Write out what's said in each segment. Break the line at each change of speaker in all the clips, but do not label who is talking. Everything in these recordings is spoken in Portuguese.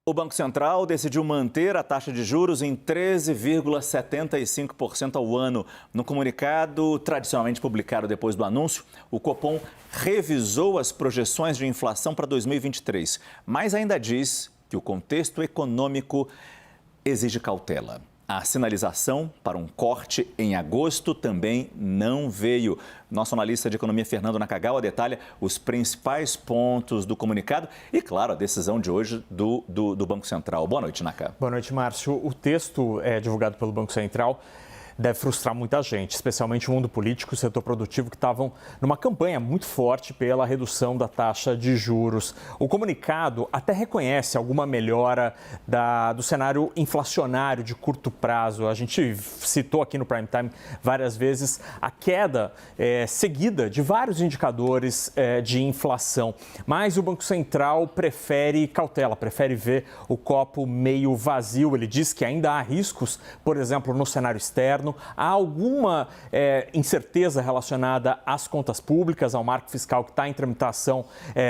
O Banco Central decidiu manter a taxa de juros em 13,75% ao ano. No comunicado tradicionalmente publicado depois do anúncio, o Copom revisou as projeções de inflação para 2023, mas ainda diz que o contexto econômico exige cautela. A sinalização para um corte em agosto também não veio. Nosso analista de economia, Fernando Nakagawa, detalha os principais pontos do comunicado e, claro, a decisão de hoje do Banco Central. Boa noite, Naka.
Boa noite, Márcio. O texto divulgado pelo Banco Central deve frustrar muita gente, especialmente o mundo político e o setor produtivo, que estavam numa campanha muito forte pela redução da taxa de juros. O comunicado até reconhece alguma melhora do cenário inflacionário de curto prazo. A gente citou aqui no Prime Time várias vezes a queda seguida de vários indicadores de inflação. Mas o Banco Central prefere cautela, prefere ver o copo meio vazio. Ele diz que ainda há riscos, por exemplo, no cenário externo. Há alguma incerteza relacionada às contas públicas, ao marco fiscal que está em tramitação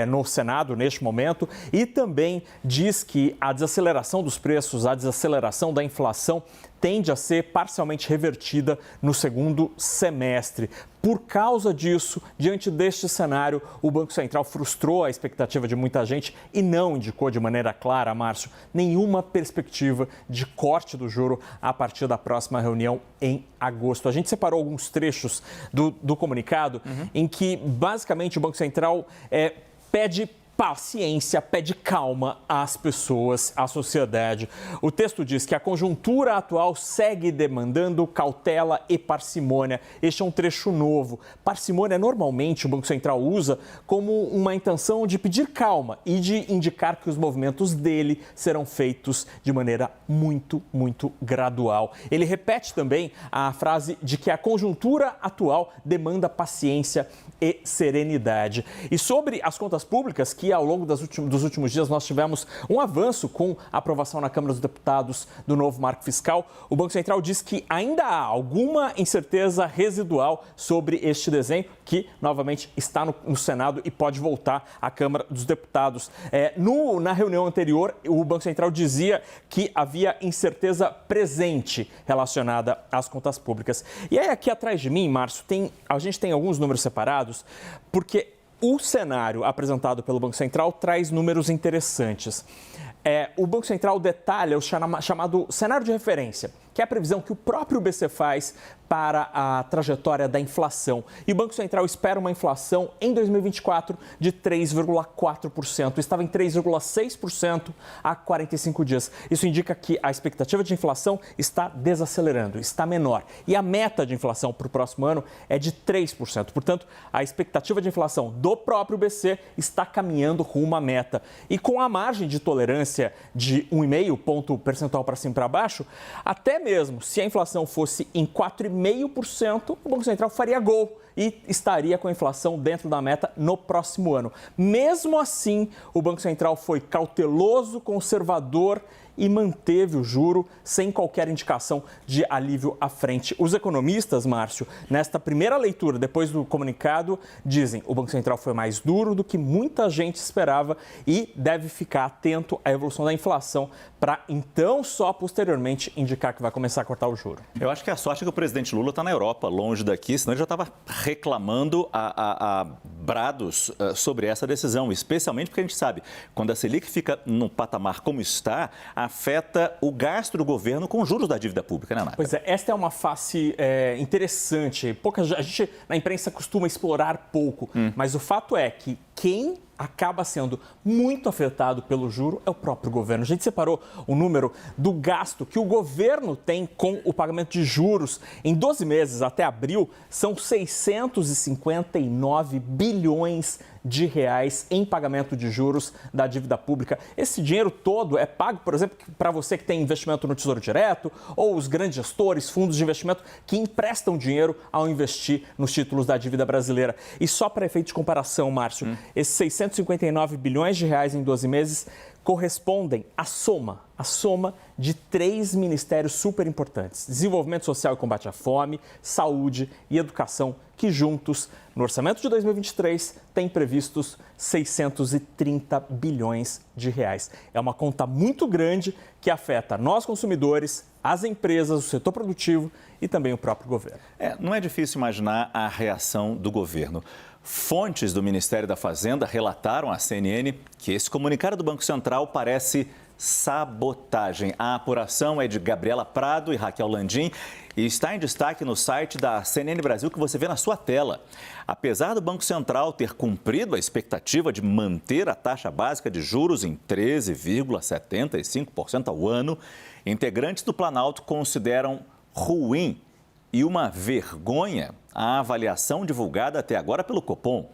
no Senado neste momento, e também diz que a desaceleração dos preços, a desaceleração da inflação tende a ser parcialmente revertida no segundo semestre. Por causa disso, diante deste cenário, o Banco Central frustrou a expectativa de muita gente e não indicou de maneira clara, Márcio, nenhuma perspectiva de corte do juro a partir da próxima reunião em agosto. A gente separou alguns trechos do comunicado em que, basicamente, o Banco Central pede paciência, pede calma às pessoas, à sociedade. O texto diz que a conjuntura atual segue demandando cautela e parcimônia. Este é um trecho novo. Parcimônia, normalmente, o Banco Central usa como uma intenção de pedir calma e de indicar que os movimentos dele serão feitos de maneira muito, muito gradual. Ele repete também a frase de que a conjuntura atual demanda paciência e serenidade. E sobre as contas públicas, que ao longo dos últimos dias nós tivemos um avanço com a aprovação na Câmara dos Deputados do novo marco fiscal, o Banco Central diz que ainda há alguma incerteza residual sobre este desenho, que novamente está no Senado e pode voltar à Câmara dos Deputados. Na reunião anterior, o Banco Central dizia que havia incerteza presente relacionada às contas públicas. E aí, aqui atrás de mim, Márcio, a gente tem alguns números separados, porque o cenário apresentado pelo Banco Central traz números interessantes. O Banco Central detalha o chamado cenário de referência, que é a previsão que o próprio BC faz para a trajetória da inflação. E o Banco Central espera uma inflação em 2024 de 3,4%. Estava em 3,6% há 45 dias. Isso indica que a expectativa de inflação está desacelerando, está menor. E a meta de inflação para o próximo ano é de 3%. Portanto, a expectativa de inflação do próprio BC está caminhando rumo à meta. E com a margem de tolerância de 1,5 ponto percentual para cima e para baixo, até mesmo se a inflação fosse em 4,5%, o Banco Central faria gol e estaria com a inflação dentro da meta no próximo ano. Mesmo assim, o Banco Central foi cauteloso, conservador e manteve o juro sem qualquer indicação de alívio à frente. Os economistas, Márcio, nesta primeira leitura, depois do comunicado, dizem que o Banco Central foi mais duro do que muita gente esperava e deve ficar atento à evolução da inflação para, então, só posteriormente indicar que vai começar a cortar o juro.
Eu acho que a sorte é que o presidente Lula está na Europa, longe daqui, senão ele já estava reclamando a brados sobre essa decisão, especialmente porque a gente sabe, quando a Selic fica no patamar como está, afeta o gasto do governo com juros da dívida pública, né, Naka?
Pois é, esta é uma face interessante. A gente na imprensa costuma explorar pouco, mas o fato é que quem acaba sendo muito afetado pelo juro é o próprio governo. A gente separou o número do gasto que o governo tem com o pagamento de juros. Em 12 meses, até abril, são 659 bilhões de reais em pagamento de juros da dívida pública. Esse dinheiro todo é pago, por exemplo, para você que tem investimento no Tesouro Direto ou os grandes gestores, fundos de investimento que emprestam dinheiro ao investir nos títulos da dívida brasileira. E só para efeito de comparação, Márcio, esses 659 bilhões de reais em 12 meses correspondem à soma de 3 ministérios super importantes: Desenvolvimento Social e Combate à Fome, Saúde e Educação, que juntos, no orçamento de 2023, têm previstos 630 bilhões de reais. É uma conta muito grande que afeta nós consumidores, as empresas, o setor produtivo e também o próprio governo.
Não é difícil imaginar a reação do governo. Fontes do Ministério da Fazenda relataram à CNN que esse comunicado do Banco Central parece sabotagem. A apuração é de Gabriela Prado e Raquel Landim e está em destaque no site da CNN Brasil, que você vê na sua tela. Apesar do Banco Central ter cumprido a expectativa de manter a taxa básica de juros em 13,75% ao ano, integrantes do Planalto consideram ruim e uma vergonha a avaliação divulgada até agora pelo Copom.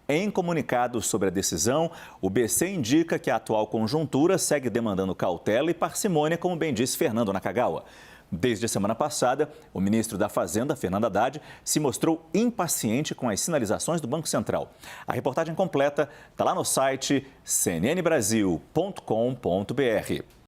Em comunicado sobre a decisão, o BC indica que a atual conjuntura segue demandando cautela e parcimônia, como bem disse Fernando Nakagawa. Desde a semana passada, o ministro da Fazenda, Fernando Haddad, se mostrou impaciente com as sinalizações do Banco Central. A reportagem completa está lá no site cnnbrasil.com.br.